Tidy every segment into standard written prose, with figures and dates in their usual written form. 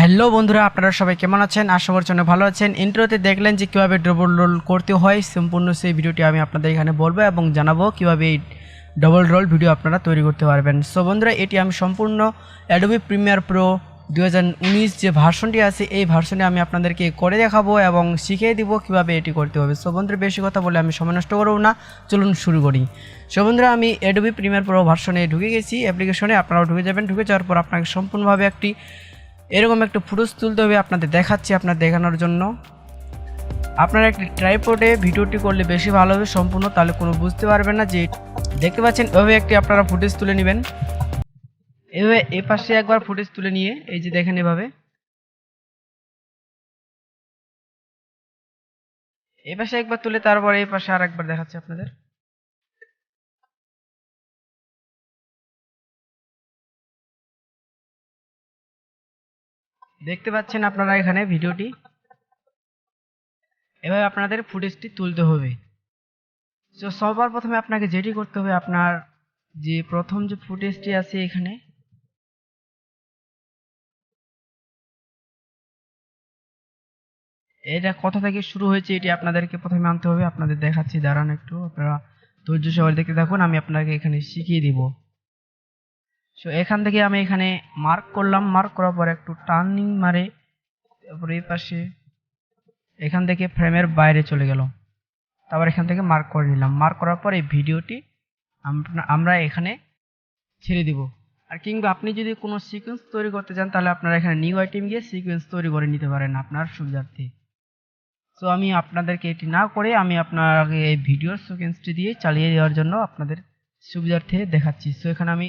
Hello বন্ধুরা, আপনারা সবাই কেমন আছেন? আশা করছি অনেক ভালো আছেন। ইন্ট্রোতে দেখলেন যে কীভাবে ডবল রোল করতে হয়, সম্পূর্ণ সেই ভিডিওটি আমি আপনাদের এখানে বলবো এবং জানাবো কীভাবে এই ডবল রোল ভিডিও আপনারা তৈরি করতে পারবেন। সো বন্ধুরা, এটি আমি সম্পূর্ণ অ্যাডোবি প্রিমিয়ার প্রো 2019 যে ভার্সনটি আছে এই ভার্সনে আমি আপনাদেরকে করে দেখাবো এবং শিখিয়ে দিব কীভাবে এটি করতে হবে। সো বন্ধুরা, বেশি কথা বলে আমি সময় নষ্ট করব না, চলুন শুরু করি। সো বন্ধুরা, আমি অ্যাডোবি প্রিমিয়ার প্রো ভার্সনে ঢুকে গেছি অ্যাপ্লিকেশনে। আপনারাও ঢুকে যাবেন। ঢুকে যাওয়ার পর আপনাকে সম্পূর্ণভাবে এরকম একটা ফুটেজ তুলতে হবে। আপনাদের দেখাচ্ছি আপনার দেখানোর জন্য। আপনারা একটি ট্রাইপডে ভিডিওটি করলে বেশি ভালো হবে সম্পূর্ণ, তাহলে কোনো বুঝতে পারবেন না। যে দেখতে পাচ্ছেন এভাবে একটি আপনারা ফুটেজ তুলে নেবেন। এভাবে এ পাশে একবার ফুটেজ তুলে নিয়ে এই যে দেখেন এভাবে এই পাশে একবার তুলে তারপরে এই পাশে আরেকবার দেখাচ্ছি আপনাদের। দেখতে পাচ্ছেন আপনারা এখানে ভিডিওটি এভাবে আপনাদের ফুটেজটি তুলতে হবে। তো সবার প্রথমে আপনাকে যেটি করতে হবে, আপনার যে প্রথম যে ফুটেজটি আছে এখানে এটা কোথা থেকে শুরু হয়েছে এটি আপনাদেরকে প্রথমে আনতে হবে। আপনাদের দেখাচ্ছি, দাঁড়ান একটু, আপনারা ধৈর্য সহকারে দেখতে থাকুন, আমি আপনাকে এখানে শিখিয়ে দিব। সো এখান থেকে আমি এখানে মার্ক করলাম, মার্ক করার পর একটু টার্নিং মারে, তারপরে এই পাশে এখান থেকে ফ্রেমের বাইরে চলে গেল, তারপর এখান থেকে মার্ক করে নিলাম। মার্ক করার পর এই ভিডিওটি আমরা এখানে ছেড়ে দিব। আর কিংবা আপনি যদি কোনো সিকোয়েন্স তৈরি করতে চান তাহলে আপনারা এখানে নিউ আইটেম গিয়ে সিকোয়েন্স তৈরি করে নিতে পারেন আপনার সুবিধার্থে। সো আমি আপনাদেরকে এটি না করে আমি আপনাকে এই ভিডিওর সিকোয়েন্সটি দিয়ে চালিয়ে দেওয়ার জন্য আপনাদের সুবিধার্থে দেখাচ্ছি। সো এখানে আমি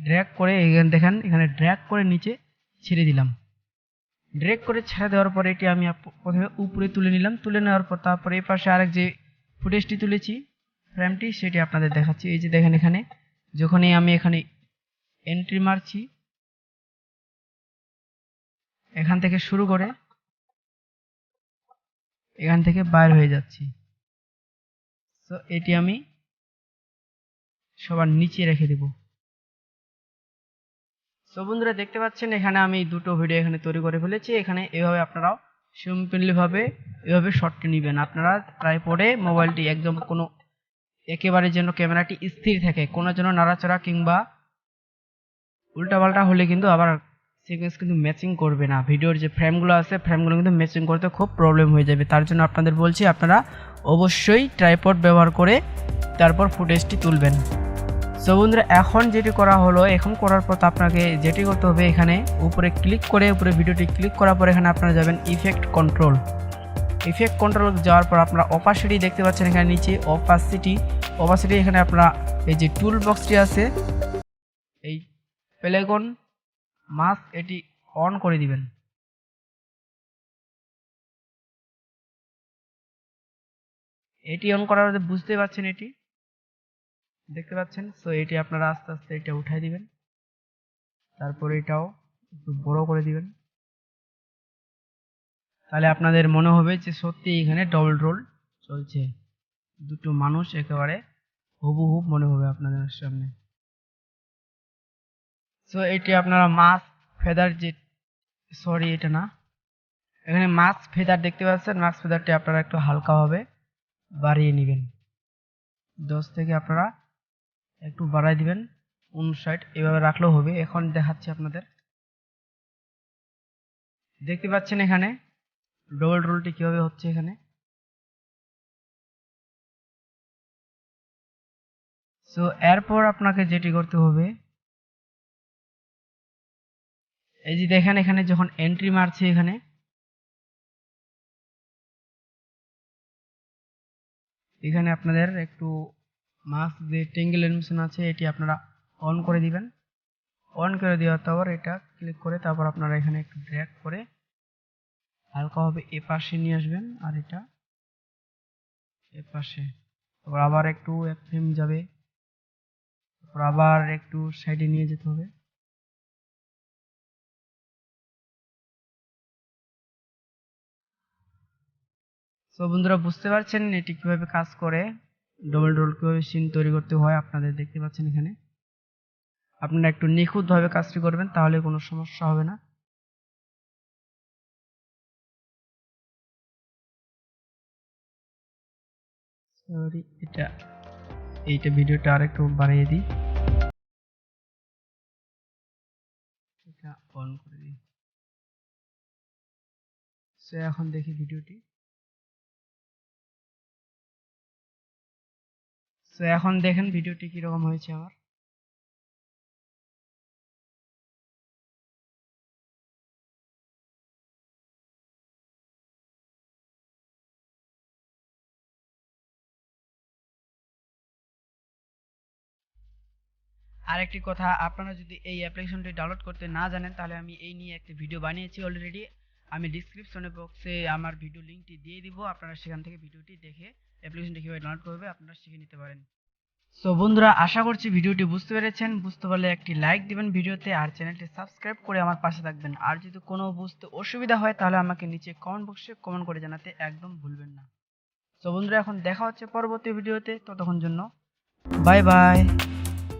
ড্র্যাগ করে এখানে দেখেন, এখানে ড্র্যাগ করে নিচে ছেড়ে দিলাম। ড্র্যাগ করে ছেড়ে দেওয়ার পরে এটি আমি প্রথমে উপরে তুলে নিলাম। তুলে নেওয়ার পর তারপরে এই পাশে আরেক যে ফুটেজটি তুলেছি ফ্রেমটি, সেটি আপনাদের দেখাচ্ছি। এই যে দেখেন, এখানে যখনই আমি এখানে এন্ট্রি মারছি এখান থেকে শুরু করে এখান থেকে বাইর হয়ে যাচ্ছি। তো এটি আমি সবার নিচে রেখে দেব। সো বন্ধুরা, দেখতে পাচ্ছেন এখানে আমি দুটো ভিডিও এখানে তৈরি করে ফেলেছি। এখানে এভাবে আপনারাও সিম্পলি ভাবে এভাবে শটটি নেবেন। আপনারা ট্রাইপডে মোবাইলটি একদম কোনো একেবারে যেন ক্যামেরাটি স্থির থাকে, কোনো যেন নাড়াচাড়া কিংবা উল্টাপাল্টা হলে কিন্তু আবার সিকোয়েন্স কিন্তু ম্যাচিং করবে না। ভিডিওর যে ফ্রেমগুলো আছে ফ্রেমগুলো কিন্তু ম্যাচিং করতে খুব প্রবলেম হয়ে যাবে। তার জন্য আপনাদের বলছি, আপনারা অবশ্যই ট্রাইপড ব্যবহার করে তারপর ফুটেজটি তুলবেন। সো বন্ধুরা, এখন যেটি করা হলো, এখন করার পর আপনাকে যেটি করতে হবে, এখানে উপরে ক্লিক করে উপরে ভিডিওটি ক্লিক করার পর এখানে আপনারা যাবেন ইফেক্ট কন্ট্রোল। ইফেক্ট কন্ট্রোল যাওয়ার পর আপনারা অপাসিটি দেখতে পাচ্ছেন এখানে নিচে অপাসিটি এখানে আপনারা এই যে টুল বক্সটি আছে এই প্লেগন মাস্ক এটি অন করে দিবেন। এটি অন করার পর বুঝতে পারছেন, এটি দেখতে পাচ্ছেন। সো এটি আপনারা আস্তে আস্তে এটা উঠাই দিবেন, তারপরে এটাও একটু বড় করে দিবেন। তাহলে আপনাদের মনে হবে যে সত্যি এখানে ডবল রোল চলছে, দুটো মানুষ একেবারে হুবহু মনে হবে আপনাদের সামনে। সো এটি আপনারা মাস্ক ফেদার যে সরি এটা না, এখানে মাস্ক ফেদার দেখতে পাচ্ছেন। মাস্ক ফেদারটি আপনারা একটু হালকাভাবে বাড়িয়ে নেবেন, 10 থেকে আপনারা একটু বাড়াই দিবেন 59, এভাবে রাখলেও হবে। এখন দেখাচ্ছি আপনাদের, দেখতে পাচ্ছেন এখানে ডবল রোলটি কিভাবে হচ্ছে এখানে। সো এরপর আপনাকে যেটি করতে হবে, এই যে দেখেন এখানে যখন এন্ট্রি মারছি এখানে আপনাদের একটু মাস্ক যে টেঙ্গেল অ্যানিমেশন আছে এটি আপনারা অন করে দিবেন। অন করে দেওয়ার পর এটা ক্লিক করে তারপর আপনারা এখানে একটু ড্র্যাগ করে হালকাভাবে এ পাশে নিয়ে আসবেন, আর এটা এ পাশে, তারপর আবার একটু এক ফ্রেম যাবে, তারপর আবার একটু সাইডে নিয়ে যেতে হবে। সো বন্ধুরা, বুঝতে পারছেন এটি কিভাবে কাজ করে, ডবল রোল কিভাবে সিন তৈরি করতে হয়। আপনাদের দেখতে পাচ্ছেন এখানে আপনারা একটু নিখুঁতভাবে কাজটি করবেন, তাহলে কোনো সমস্যা হবে না। সরি, এইটা ভিডিওটা আরেকটু বাড়িয়ে দিই, এটা অন করে দিই। সো এখন দেখি ভিডিওটি। সো এখন দেখেন ভিডিওটি কিরকম হয়েছে আমার। আরেকটি কথা, আপনারা যদি এই অ্যাপ্লিকেশনটি ডাউনলোড করতে না জানেন তাহলে আমি এই নিয়ে একটি ভিডিও বানিয়েছি অলরেডি। আমি ডিসক্রিপশনে বক্সে আমার ভিডিও লিঙ্কটি দিয়ে দিব, আপনারা সেখান থেকে ভিডিওটি দেখে অ্যাপ্লিকেশনটি কীভাবে ডাউনলোড করবে আপনারা শিখে নিতে পারেন। সো বন্ধুরা, আশা করছি ভিডিওটি বুঝতে পেরেছেন। বুঝতে পারলে একটি লাইক দিবেন ভিডিওতে, আর চ্যানেলটি সাবস্ক্রাইব করে আমার পাশে থাকবেন। আর যদি কোনো বুঝতে অসুবিধা হয় তাহলে আমাকে নিচে কমেন্ট বক্সে কমেন্ট করে জানাতে একদম ভুলবেন না। সো বন্ধুরা, এখন দেখা হচ্ছে পরবর্তী ভিডিওতে, ততক্ষণ জন্য বাই বাই।